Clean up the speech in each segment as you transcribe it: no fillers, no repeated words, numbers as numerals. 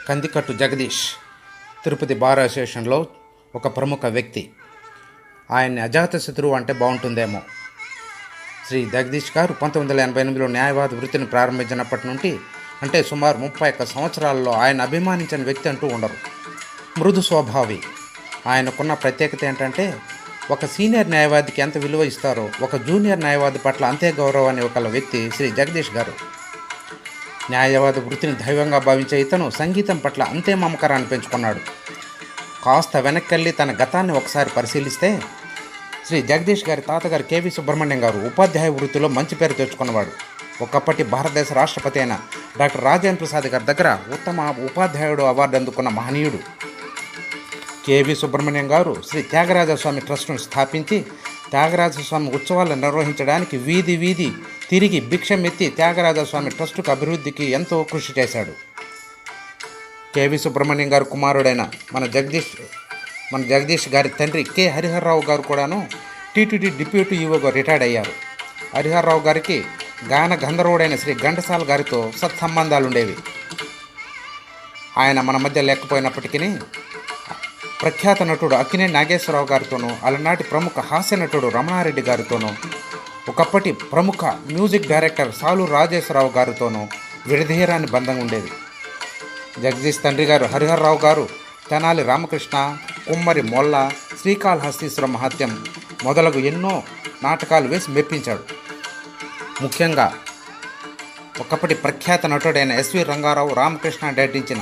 Kandikattu Jagadish Tirupati bar అసోసియేషన్లో ఒక ప్రముఖ వ్యక్తి. ఆయన్ని అజాతశత్రువు అంటే బాగుంటుందేమో. శ్రీ జగదీష్ గారు 1988లో న్యాయవాద వృత్తిని ప్రారంభించినప్పటి నుండి అంటే సుమారు 31 సంవత్సరాలలో ఆయన అభిమానించిన వ్యక్తి అంటూ ఉండరు. మృదు స్వభావి. ఆయనకున్న ప్రత్యేకత ఏంటంటే ఒక సీనియర్ న్యాయవాదికి ఎంత విలువ ఇస్తారో ఒక జూనియర్ న్యాయవాది పట్ల అంతే గౌరవాన్ని ఒక వ్యక్తి శ్రీ జగదీష్ గారు. న్యాయవాద వృత్తిని దైవంగా భావించే ఇతను సంగీతం పట్ల అంతే మమకారాన్ని పెంచుకున్నాడు. కాస్త వెనక్కెళ్ళి తన గతాన్ని ఒకసారి పరిశీలిస్తే శ్రీ జగదీష్ గారి తాతగారు కేవి సుబ్రహ్మణ్యం గారు ఉపాధ్యాయ వృత్తిలో మంచి పేరు తెచ్చుకున్నవాడు. ఒకప్పటి భారతదేశ రాష్ట్రపతి అయిన డాక్టర్ రాజేంద్ర ప్రసాద్ గారి దగ్గర ఉత్తమ ఉపాధ్యాయుడు అవార్డు అందుకున్న మహనీయుడు. కేవి సుబ్రహ్మణ్యం గారు శ్రీ త్యాగరాజస్వామి ట్రస్టును స్థాపించి త్యాగరాజస్వామి ఉత్సవాలను నిర్వహించడానికి వీధి వీధి తిరిగి భిక్షమెత్తి త్యాగరాజస్వామి ట్రస్టుకు అభివృద్ధికి ఎంతో కృషి చేశాడు. కేవి సుబ్రహ్మణ్యం గారు కుమారుడైన మన జగదీష్ గారి తండ్రి కె హరిహర్రావు గారు కూడాను టీటీడీ డిప్యూటీ ఈవోగా రిటైర్డ్ అయ్యారు. హరిహర్రావు గారికి గాన గంధర్వుడైన శ్రీ ఘంటసాల గారితో సత్సంబంధాలు ఉండేవి. ఆయన మన మధ్య లేకపోయినప్పటికీ ప్రఖ్యాత నటుడు అక్కినేని నాగేశ్వరరావు గారితోనూ అలనాటి ప్రముఖ హాస్య నటుడు రమణారెడ్డి గారితోనూ ఒకప్పటి ప్రముఖ మ్యూజిక్ డైరెక్టర్ సాలూరు రాజేశ్వరరావు గారితోనూ విడదీయరాని బంధం ఉండేది. జగదీష్ తండ్రి గారు హరిహర్రావు గారు తెనాలి రామకృష్ణ, కుమ్మరి మొల్ల, శ్రీకాళహస్తీశ్వర మహత్యం మొదలగు ఎన్నో నాటకాలు వేసి మెప్పించాడు. ముఖ్యంగా ఒకప్పటి ప్రఖ్యాత నటుడైన ఎస్వి రంగారావు రామకృష్ణ నటించిన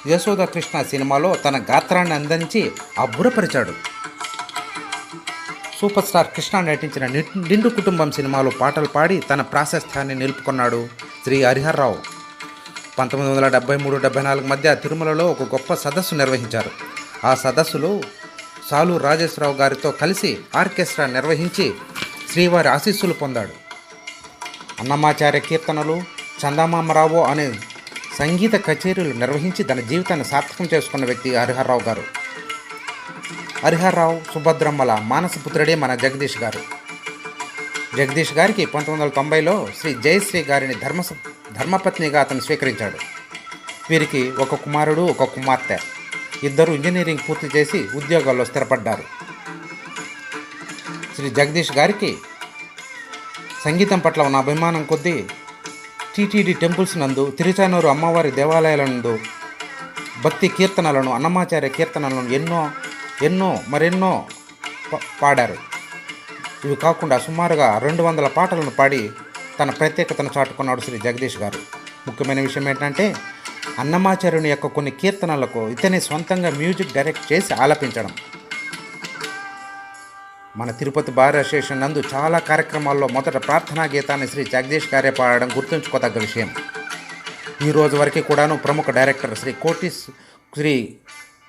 యశోద కృష్ణ సినిమాలో తన గాత్రాన్ని అందించి అబ్బురపరిచాడు. సూపర్ స్టార్ కృష్ణ నటించిన నిండు కుటుంబం సినిమాలో పాటలు పాడి తన ప్రాశస్త్యాన్ని నిలుపుకున్నాడు శ్రీ హరిహర్రావు. 1973-74 మధ్య తిరుమలలో ఒక గొప్ప సదస్సు నిర్వహించారు. ఆ సదస్సులో సాలూరు రాజేశ్వరరావు గారితో కలిసి ఆర్కెస్ట్రా నిర్వహించి శ్రీవారి ఆశీస్సులు పొందాడు. అన్నమాచార్య కీర్తనలు, చందమామరావు అనే సంగీత కచేరీలు నిర్వహించి తన జీవితాన్ని సార్థకం చేసుకున్న వ్యక్తి హరిహర్రావు గారు. హరిహర్రావు సుభద్రమ్మల మానసపుత్రుడే మన జగదీష్ గారు. జగదీష్ గారికి 1990లో శ్రీ జయశ్రీ గారిని ధర్మపత్నిగా అతను స్వీకరించాడు. వీరికి ఒక కుమారుడు, ఒక కుమార్తె. ఇద్దరు ఇంజనీరింగ్ పూర్తి చేసి ఉద్యోగాల్లో స్థిరపడ్డారు. శ్రీ జగదీష్ గారికి సంగీతం పట్ల ఉన్న అభిమానం కొద్దీ టీటీడీ టెంపుల్స్ నందు, తిరుచానూరు అమ్మవారి దేవాలయాల నందు భక్తి కీర్తనలను, అన్నమాచార్య కీర్తనలను మరెన్నో పాడారు. ఇవి కాకుండా సుమారుగా 200 పాటలను పాడి తన ప్రత్యేకతను చాటుకున్నాడు శ్రీ జగదీష్ గారు. ముఖ్యమైన విషయం ఏంటంటే అన్నమాచార్యుని యొక్క కొన్ని కీర్తనలకు ఇతనే సొంతంగా మ్యూజిక్ డైరెక్ట్ చేసి ఆలపించడం. మన తిరుపతి బార్ అసోసియేషన్ నందు చాలా కార్యక్రమాల్లో మొదట ప్రార్థనా గీతాన్ని శ్రీ జగదీష్ గారే పాడడం గుర్తుంచుకోదగ్గ విషయం. ఈ రోజు వరకు కూడాను ప్రముఖ డైరెక్టర్ శ్రీ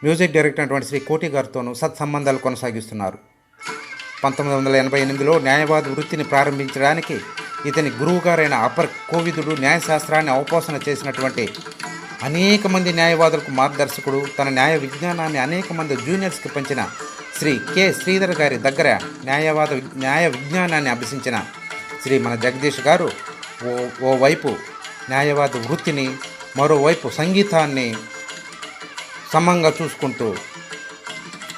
మ్యూజిక్ డైరెక్టర్ అయినటువంటి శ్రీ కోటి గారితోనూ సత్సంబంధాలు కొనసాగిస్తున్నారు. 1988లో న్యాయవాద వృత్తిని ప్రారంభించడానికి ఇతని గురువు గారైన అపర్ కోవిదుడు న్యాయశాస్త్రాన్ని అవపోసన చేసినటువంటి అనేక మంది న్యాయవాదులకు మార్గదర్శకుడు, తన న్యాయ విజ్ఞానాన్ని అనేక మంది జూనియర్స్కి పంచిన శ్రీ కె శ్రీధర్ గారి దగ్గర న్యాయ విజ్ఞానాన్ని అభ్యసించిన శ్రీ మన జగదీష్ గారు ఓవైపు న్యాయవాద వృత్తిని, మరోవైపు సంగీతాన్ని సమంగా చూసుకుంటూ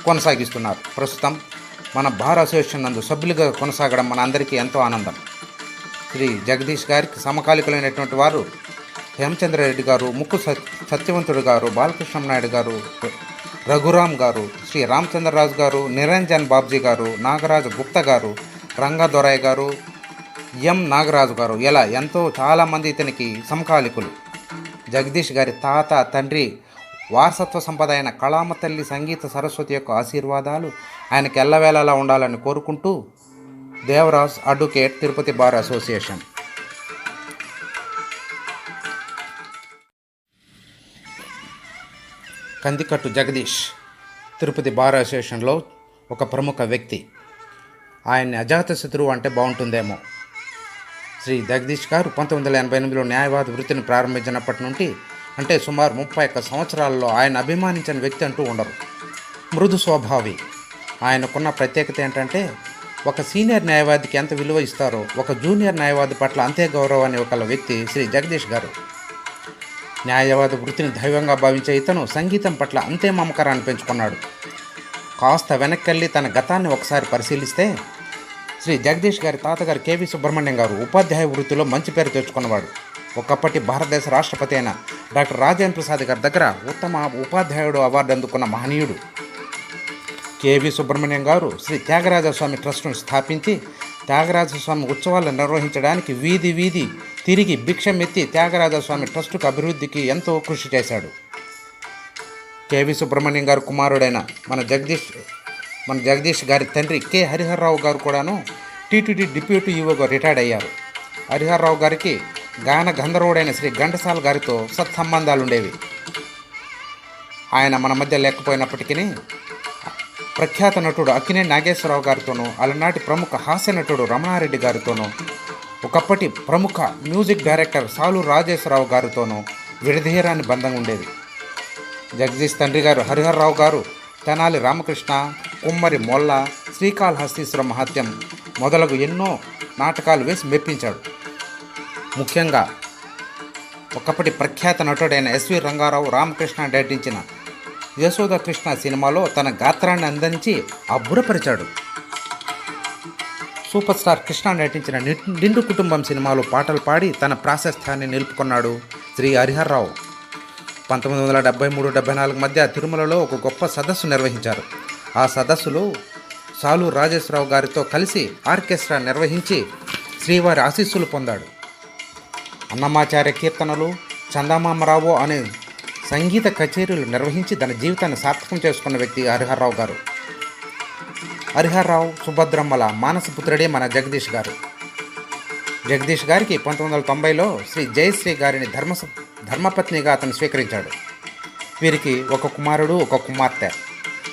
కొనసాగిస్తున్నారు. ప్రస్తుతం మన బార్ అసోసియేషన్ నందు సభ్యులుగా కొనసాగడం మన అందరికీ ఎంతో ఆనందం. శ్రీ జగదీష్ గారికి సమకాలికులైనటువంటి వారు హేమచంద్రారెడ్డి గారు, ముక్కు సత్యవంతుడు గారు, బాలకృష్ణ నాయుడు గారు, రఘురామ్ గారు, శ్రీ రామచంద్రరాజు గారు, నిరంజన్ బాబ్జీ గారు, నాగరాజు గుప్తా గారు, రంగదొరయ్య గారు, ఎం నాగరాజు గారు, ఇలా చాలామంది ఇతనికి సమకాలికులు. జగదీష్ గారి తాత, తండ్రి వారసత్వ సంపద అయిన కళామ తల్లి సంగీత సరస్వతి యొక్క ఆశీర్వాదాలు ఆయనకి ఎల్లవేళలా ఉండాలని కోరుకుంటూ Devaraj advocate, Tirupati bar association. Kandikattu Jagadish Tirupati bar అసోసియేషన్లో ఒక ప్రముఖ వ్యక్తి. ఆయన్ని అజాతశత్రువు అంటే బాగుంటుందేమో. శ్రీ జగదీష్ గారు 1988లో న్యాయవాద వృత్తిని ప్రారంభించినప్పటి నుండి అంటే సుమారు 31 సంవత్సరాలలో ఆయన అభిమానించిన వ్యక్తి అంటూ ఉండరు. మృదు స్వభావి. ఆయనకున్న ప్రత్యేకత ఏంటంటే ఒక సీనియర్ న్యాయవాదికి ఎంత విలువ ఇస్తారో ఒక జూనియర్ న్యాయవాది పట్ల అంతే గౌరవాన్ని ఒక వ్యక్తి శ్రీ జగదీష్ గారు. న్యాయవాద వృత్తిని దైవంగా భావించే ఇతను సంగీతం పట్ల అంతే మమకారాన్ని పెంచుకున్నాడు. కాస్త వెనక్కెళ్ళి తన గతాన్ని ఒకసారి పరిశీలిస్తే శ్రీ జగదీష్ గారి తాతగారు కేవి సుబ్రహ్మణ్యం గారు ఉపాధ్యాయ వృత్తిలో మంచి పేరు తెచ్చుకున్నవాడు. ఒకప్పటి భారతదేశ రాష్ట్రపతి అయిన డాక్టర్ రాజేంద్ర ప్రసాద్ గారి దగ్గర ఉత్తమ ఉపాధ్యాయుడు అవార్డు అందుకున్న మహనీయుడు. కేవి సుబ్రహ్మణ్యం గారు శ్రీ త్యాగరాజస్వామి ట్రస్టును స్థాపించి త్యాగరాజస్వామి ఉత్సవాలను నిర్వహించడానికి వీధి వీధి తిరిగి భిక్షమెత్తి త్యాగరాజస్వామి ట్రస్టుకు అభివృద్ధికి ఎంతో కృషి చేశాడు. కేవి సుబ్రహ్మణ్యం గారు కుమారుడైన మన జగదీష్ గారి తండ్రి కె హరిహర్రావు గారు కూడాను టీటీడీ డిప్యూటీ ఈవోగా రిటైర్డ్ అయ్యారు. హరిహర్రావు గారికి గాన గంధర్వుడైన శ్రీ ఘంటసాల గారితో సత్సంబంధాలు ఉండేవి. ఆయన మన మధ్య లేకపోయినప్పటికీ ప్రఖ్యాత నటుడు అక్కినేని నాగేశ్వరరావు గారితోనూ, అలనాటి ప్రముఖ హాస్య నటుడు రమణారెడ్డి గారితోనూ, ఒకప్పటి ప్రముఖ మ్యూజిక్ డైరెక్టర్ సాలూరు రాజేశ్వరరావు గారితోనూ విడదీయరాని బంధం ఉండేది. జగదీష్ తండ్రి గారు హరిహర్రావు గారు తెనాలి రామకృష్ణ, కుమ్మరి మొల్ల, శ్రీకాళహస్తీశ్వర మహత్యం మొదలగు ఎన్నో నాటకాలు వేసి మెప్పించాడు. ముఖ్యంగా ఒకప్పటి ప్రఖ్యాత నటుడైన ఎస్వి రంగారావు రామకృష్ణ నటించిన యశోద కృష్ణ సినిమాలో తన గాత్రాన్ని అందించి అబ్బురపరిచాడు. సూపర్ స్టార్ కృష్ణ నటించిన నిండు కుటుంబం సినిమాలో పాటలు పాడి తన ప్రాశస్త్యాన్ని నిలుపుకున్నాడు శ్రీ హరిహర్రావు. 1973-74 మధ్య తిరుమలలో ఒక గొప్ప సదస్సు నిర్వహించారు. ఆ సదస్సులో సాలూరు రాజేశ్వరరావు గారితో కలిసి ఆర్కెస్ట్రా నిర్వహించి శ్రీవారి ఆశీస్సులు పొందాడు. అన్నమాచార్య కీర్తనలు, చందమామరావు అనే సంగీత కచేరీలు నిర్వహించి తన జీవితాన్ని సార్థకం చేసుకున్న వ్యక్తి హరిహర్రావు గారు. హరిహర్రావు సుభద్రమ్మల మానసపుత్రుడే మన జగదీష్ గారు. జగదీష్ గారికి 1990లో శ్రీ జయశ్రీ గారిని ధర్మపత్నిగా అతను స్వీకరించాడు. వీరికి ఒక కుమారుడు, ఒక కుమార్తె.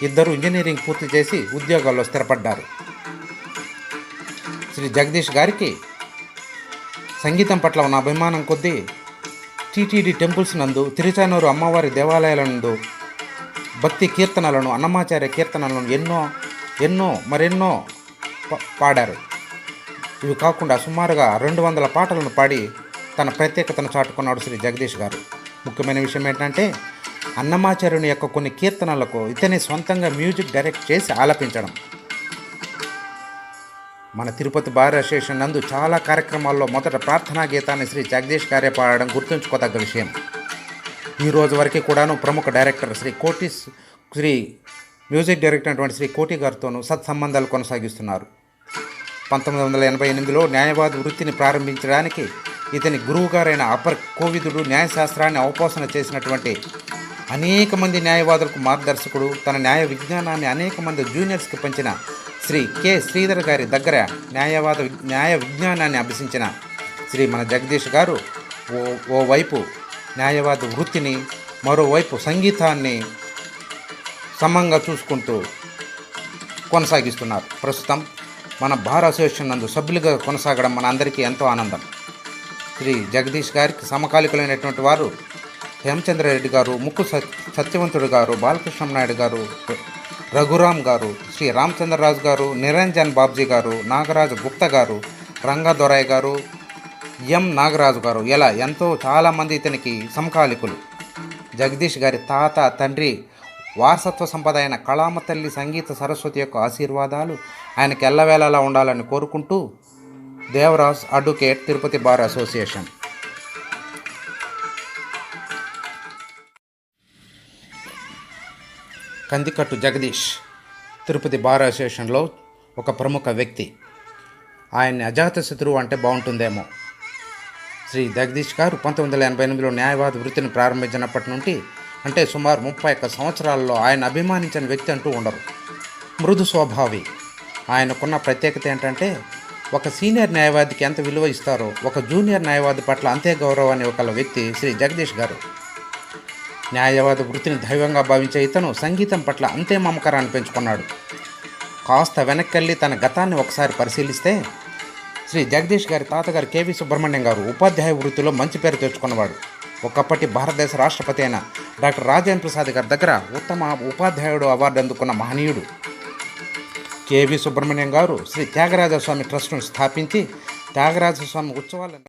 ఇద్దరు ఇంజనీరింగ్ పూర్తి చేసి ఉద్యోగాల్లో స్థిరపడ్డారు. శ్రీ జగదీష్ గారికి సంగీతం పట్ల ఉన్న అభిమానం కొద్దీ టీటీడీ టెంపుల్స్ నందు, తిరుచానూరు అమ్మవారి దేవాలయాల నందు భక్తి కీర్తనలను, అన్నమాచార్య కీర్తనలను మరెన్నో పాడారు. ఇవి కాకుండా సుమారుగా 200 పాటలను పాడి తన ప్రత్యేకతను చాటుకున్నాడు శ్రీ జగదీష్ గారు. ముఖ్యమైన విషయం ఏంటంటే అన్నమాచార్యుని యొక్క కొన్ని కీర్తనలకు ఇతనే సొంతంగా మ్యూజిక్ డైరెక్ట్ చేసి ఆలపించడం. మన తిరుపతి బార్ అసోసియేషన్ నందు చాలా కార్యక్రమాల్లో మొదట ప్రార్థనా గీతాన్ని శ్రీ జగదీష్ గారే పాడడం గుర్తుంచుకోదగ్గ విషయం. ఈ రోజు వరకు కూడాను ప్రముఖ డైరెక్టర్ శ్రీ మ్యూజిక్ డైరెక్టర్ అయినటువంటి శ్రీ కోటి గారితోనూ సత్సంబంధాలు కొనసాగిస్తున్నారు. 1988లో న్యాయవాద వృత్తిని ప్రారంభించడానికి ఇతని గురువు గారైన అప్పర్ కోవిదుడు న్యాయశాస్త్రాన్ని అవపోసన చేసినటువంటి అనేక మంది న్యాయవాదులకు మార్గదర్శకుడు, తన న్యాయ విజ్ఞానాన్ని అనేక మంది జూనియర్స్కి పంచిన శ్రీ కె శ్రీధర్ గారి దగ్గర న్యాయ విజ్ఞానాన్ని అభ్యసించిన శ్రీ మన జగదీష్ గారు ఓవైపు న్యాయవాద వృత్తిని, మరోవైపు సంగీతాన్ని సమంగా చూసుకుంటూ కొనసాగిస్తున్నారు. ప్రస్తుతం మన బార్ అసోసియేషన్ నందు సభ్యులుగా కొనసాగడం మన అందరికీ ఎంతో ఆనందం. శ్రీ జగదీష్ గారికి సమకాలికులైనటువంటి వారు హేమచంద్రారెడ్డి గారు, ముక్కు సత్యవంతుడు గారు, బాలకృష్ణ నాయుడు గారు, రఘురామ్ గారు, శ్రీ రామచంద్రరాజు గారు, నిరంజన్ బాబ్జీ గారు, నాగరాజు గుప్తా గారు, రంగదొరాయ్ గారు, ఎం నాగరాజు గారు, ఇలా చాలామంది ఇతనికి సమకాలికులు. జగదీష్ గారి తాత, తండ్రి వారసత్వ సంపద అయిన కళామ తల్లి సంగీత సరస్వతి యొక్క ఆశీర్వాదాలు ఆయనకి ఎల్లవేళలా ఉండాలని కోరుకుంటూ Devaraj advocate, Tirupati bar association. Kandikattu Jagadish Tirupati bar అసోసియేషన్లో ఒక ప్రముఖ వ్యక్తి. ఆయన్ని అజాతశత్రువు అంటే బాగుంటుందేమో. శ్రీ జగదీష్ గారు 1988లో న్యాయవాద వృత్తిని ప్రారంభించినప్పటి నుండి అంటే సుమారు 31 సంవత్సరాల్లో ఆయన అభిమానించిన వ్యక్తి అంటూ ఉండరు. మృదు స్వభావి. ఆయనకున్న ప్రత్యేకత ఏంటంటే ఒక సీనియర్ న్యాయవాదికి ఎంత విలువ ఇస్తారో ఒక జూనియర్ న్యాయవాది పట్ల అంతే గౌరవాన్ని ఒక వ్యక్తి శ్రీ జగదీష్ గారు. న్యాయవాద వృత్తిని దైవంగా భావించే ఇతను సంగీతం పట్ల అంతే మమకారాన్ని పెంచుకున్నాడు. కాస్త వెనక్కెళ్ళి తన గతాన్ని ఒకసారి పరిశీలిస్తే శ్రీ జగదీష్ గారి తాతగారు కేవి సుబ్రహ్మణ్యం గారు ఉపాధ్యాయ వృత్తిలో మంచి పేరు తెచ్చుకున్నవాడు. ఒకప్పటి భారతదేశ రాష్ట్రపతి అయిన డాక్టర్ రాజేంద్ర ప్రసాద్ గారి దగ్గర ఉత్తమ ఉపాధ్యాయుడు అవార్డు అందుకున్న మహనీయుడు. కేవి సుబ్రహ్మణ్యం గారు శ్రీ త్యాగరాజస్వామి ట్రస్టును స్థాపించి త్యాగరాజస్వామి ఉత్సవాలను